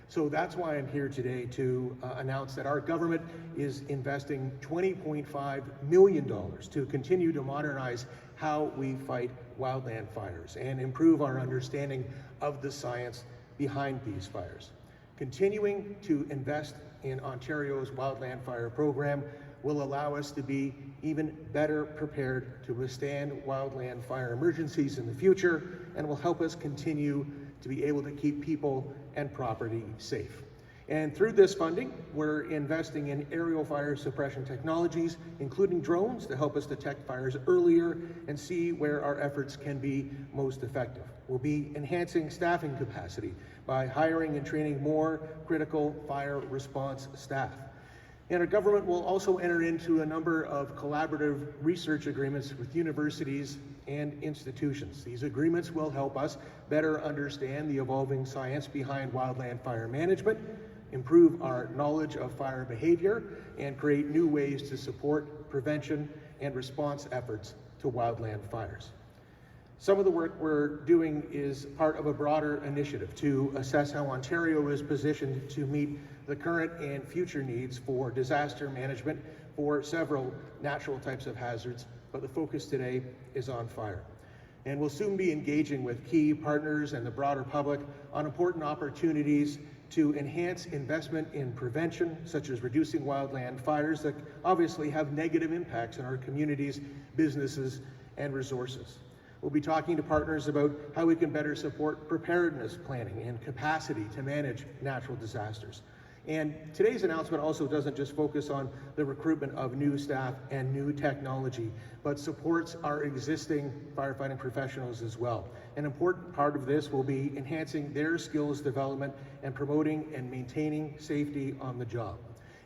So that's why I'm here today to announce that our government is investing $20.5 million to continue to modernize how we fight wildland fires and improve our understanding of the science behind these fires. Continuing to invest in Ontario's wildland fire program will allow us to be even better prepared to withstand wildland fire emergencies in the future, and will help us continue to be able to keep people and property safe. And through this funding, we're investing in aerial fire suppression technologies, including drones, to help us detect fires earlier and see where our efforts can be most effective. We'll be enhancing staffing capacity by hiring and training more critical fire response staff. And our government will also enter into a number of collaborative research agreements with universities and institutions. These agreements will help us better understand the evolving science behind wildland fire management, improve our knowledge of fire behavior, and create new ways to support prevention and response efforts to wildland fires. Some of the work we're doing is part of a broader initiative to assess how Ontario is positioned to meet the current and future needs for disaster management for several natural types of hazards, but the focus today is on fire. And we'll soon be engaging with key partners and the broader public on important opportunities to enhance investment in prevention, such as reducing wildland fires that obviously have negative impacts on our communities, businesses, and resources. We'll be talking to partners about how we can better support preparedness planning and capacity to manage natural disasters. And today's announcement also doesn't just focus on the recruitment of new staff and new technology, but supports our existing firefighting professionals as well. An important part of this will be enhancing their skills development and promoting and maintaining safety on the job.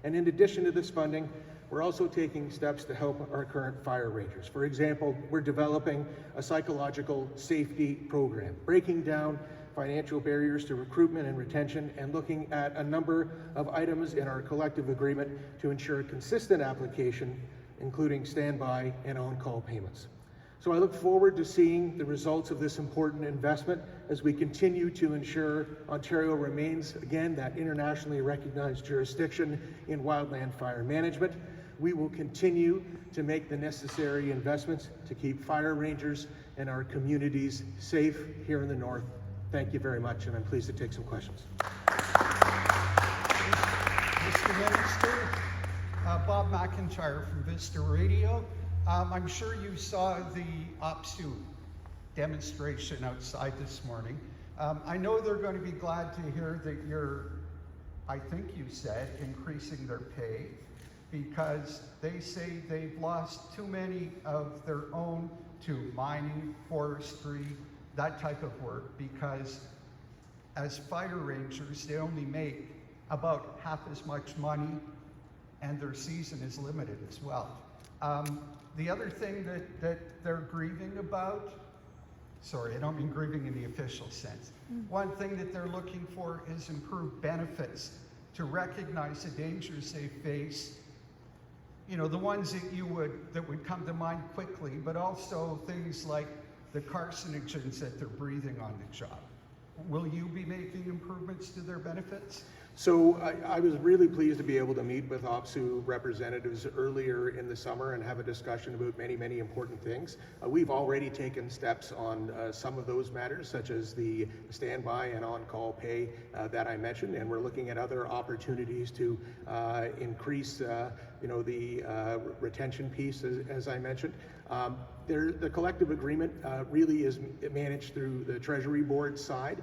And in addition to this funding, we're also taking steps to help our current fire rangers. For example, we're developing a psychological safety program, breaking down financial barriers to recruitment and retention, and looking at a number of items in our collective agreement to ensure consistent application, including standby and on-call payments. So I look forward to seeing the results of this important investment as we continue to ensure Ontario remains, again, that internationally recognized jurisdiction in wildland fire management. We will continue to make the necessary investments to keep fire rangers and our communities safe here in the North. Thank you very much, and I'm pleased to take some questions. Mr. Minister, Bob McIntyre from Vista Radio. I'm sure you saw the OPSU demonstration outside this morning. I know they're going to be glad to hear that you're, I think you said, increasing their pay, because they say they've lost too many of their own to mining, forestry, that type of work, because as fire rangers, they only make about half as much money, and their season is limited as well. The other thing that they're grieving about, sorry, I don't mean grieving in the official sense. One thing that they're looking for is improved benefits to recognize the dangers they face. You know, the ones that would come to mind quickly, but also things like the carcinogens that they're breathing on the job. Will you be making improvements to their benefits? So I was really pleased to be able to meet with OPSU representatives earlier in the summer and have a discussion about many, many important things. We've already taken steps on some of those matters, such as the standby and on-call pay that I mentioned, and we're looking at other opportunities to increase the retention piece, as I mentioned. The collective agreement really is managed through the Treasury Board side,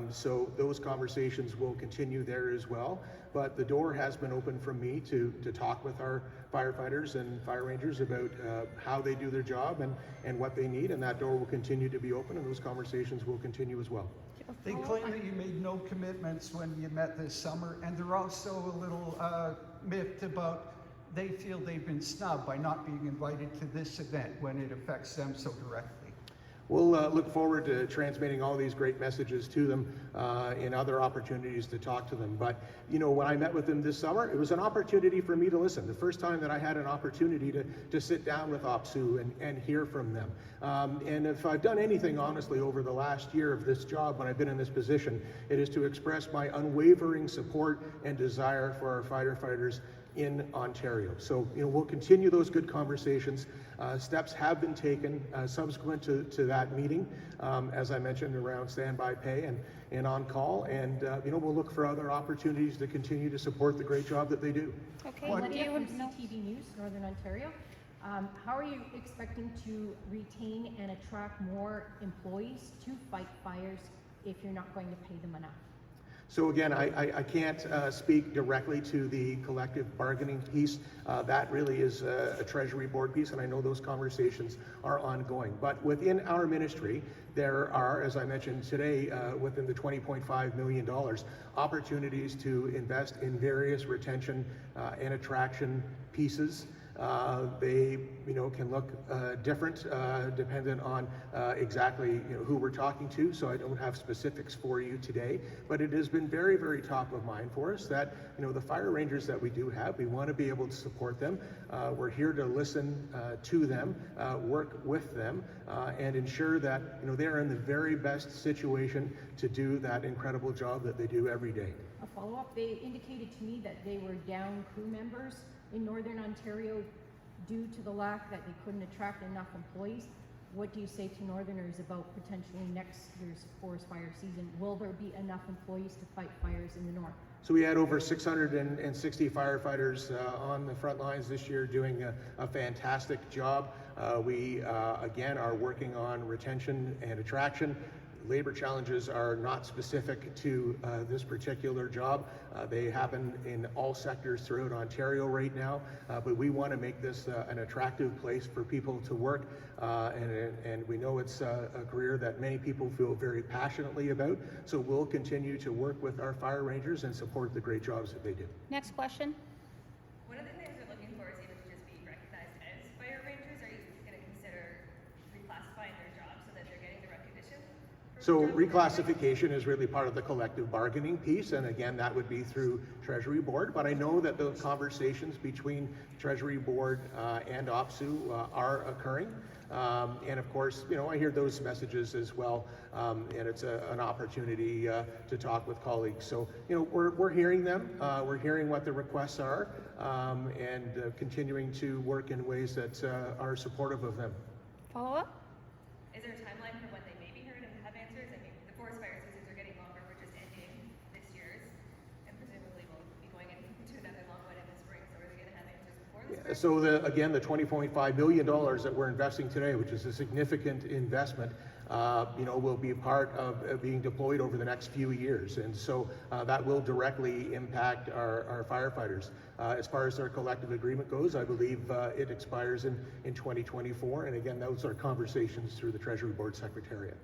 so those conversations will continue there as well. But the door has been open from me to talk with our firefighters and fire rangers about how they do their job and what they need, and that door will continue to be open, and those conversations will continue as well. They claim that you made no commitments when you met this summer, and they're also a little miffed about they feel they've been snubbed by not being invited to this event when it affects them so directly. We'll look forward to transmitting all these great messages to them in other opportunities to talk to them. But, you know, when I met with them this summer, it was an opportunity for me to listen. The first time that I had an opportunity to sit down with OPSU and hear from them. And if I've done anything, honestly, over the last year of this job, when I've been in this position, it is to express my unwavering support and desire for our firefighters in Ontario. So, you know, we'll continue those good conversations. Steps have been taken subsequent to that meeting, as I mentioned, around standby pay and on call, and you know, we'll look for other opportunities to continue to support the great job that they do. Okay, Lydia from CTV News, Northern Ontario. How are you expecting to retain and attract more employees to fight fires if you're not going to pay them enough? So again, I can't speak directly to the collective bargaining piece. That really is a Treasury Board piece, and I know those conversations are ongoing. But within our ministry, there are, as I mentioned today, within the $20.5 million, opportunities to invest in various retention and attraction pieces. They, you know, can look different dependent on exactly, you know, who we're talking to. So I don't have specifics for you today, but it has been very, very top of mind for us that, you know, the fire rangers that we do have, we want to be able to support them. We're here to listen to them, work with them, and ensure that, you know, they're in the very best situation to do that incredible job that they do every day. A follow-up, they indicated to me that they were down crew members in Northern Ontario due to the lack that they couldn't attract enough employees. What do you say to Northerners about potentially next year's forest fire season? Will there be enough employees to fight fires in the north? So we had over 660 firefighters on the front lines this year doing a fantastic job. We again are working on retention and attraction. Labor challenges are not specific to this particular job. They happen in all sectors throughout Ontario right now, but we want to make this an attractive place for people to work, and we know it's a career that many people feel very passionately about, so we'll continue to work with our fire rangers and support the great jobs that they do. Next question. One of the things we're looking for is even to just be recognized as fire rangers. Are you going to consider reclassifying their jobs so that they're getting the recognition? So reclassification is really part of the collective bargaining piece, and again, that would be through Treasury Board, but I know that the conversations between Treasury Board and OPSU are occurring. And of course, you know, I hear those messages as well, and it's an opportunity to talk with colleagues. So, you know, we're hearing them, we're hearing what the requests are, and continuing to work in ways that are supportive of them. Follow up. Is there a timeline for when they may be heard and have answers? I mean, the forest fire seasons are getting longer. We're just ending this year's, and presumably we'll be going into another long one in the spring. So are they going to have answers before the spring? So again, the $20.5 million that we're investing today, which is a significant investment, you know, will be part of being deployed over the next few years. And so that will directly impact our firefighters. As far as our collective agreement goes, I believe it expires in 2024. And again, those are conversations through the Treasury Board Secretariat.